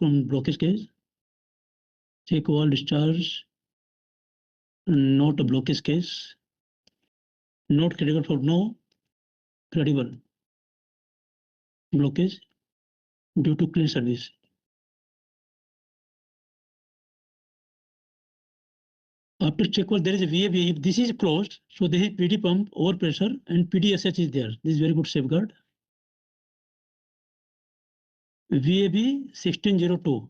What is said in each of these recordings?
blockage case. Check valve discharge, not a blockage case. Not critical for no credible blockage due to clean service. After check valve, there is a VAB. If this is closed, so there is PD pump overpressure and PDSH is there. This is very good safeguard. VAB 1602.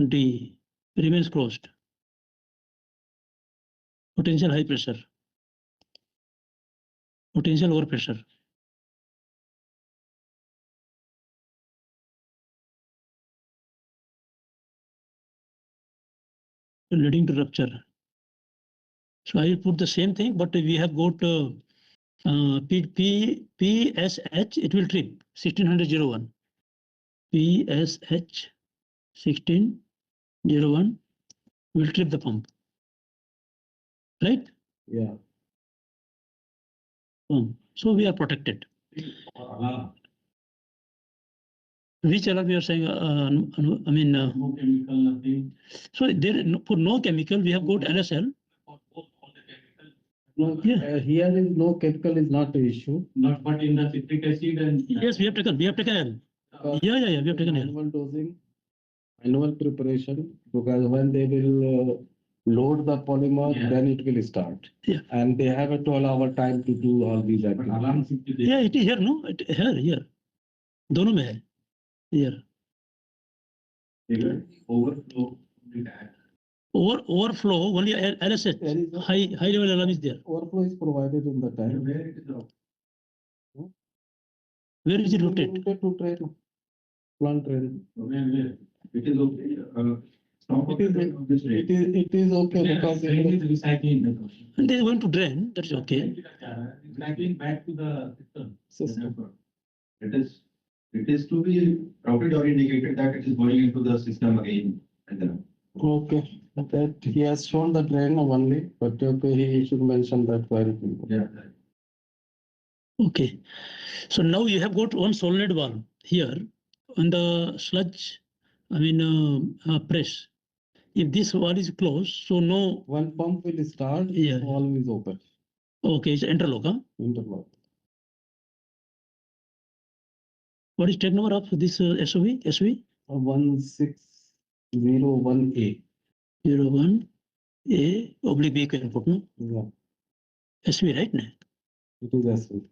D remains closed. Potential high pressure. Potential overpressure. Leading to rupture. So I will put the same thing, but we have got PSH, it will trip 1601. PSH 1601 will trip the pump. Right? Yeah. So we are protected. Which alarm you are saying? No chemical, nothing. So there for no chemical we have got LSL. No, Yeah. here is no chemical is not the issue. Not but in the citric acid and Yes, we have taken L. We have taken L. Manual dosing, manual preparation, because when they will load the polymer, Yeah. then it will start. Yeah. And they have a 12-hour time to do all these but activities. alarm system. Yeah, it is here, no? Here. दोनों में है. Here. Overflow. Overflow only LSH. There is a- High level alarm is there. Overflow is provided in the time. Where it is out? Where is it rotated? Rotate to train, plant train. Where? It is okay. Stop It is okay because Train is recycling. And they are going to drain. That is okay. Recycling back to the System. It is to be routed or indicated that it is going into the system again. And then Okay, that he has shown the drain only, but okay, he should mention that where it will go. yeah. Okay. So now you have got one solenoid valve here on the sludge, press. If this valve is closed, so no. When pump will start, Yeah. valve is open. Okay, it's interlock, huh? Interlock. What is tag number of this SOV? SV? 1601A. 01A / B can put, no? Yeah, SV, right? it is SV.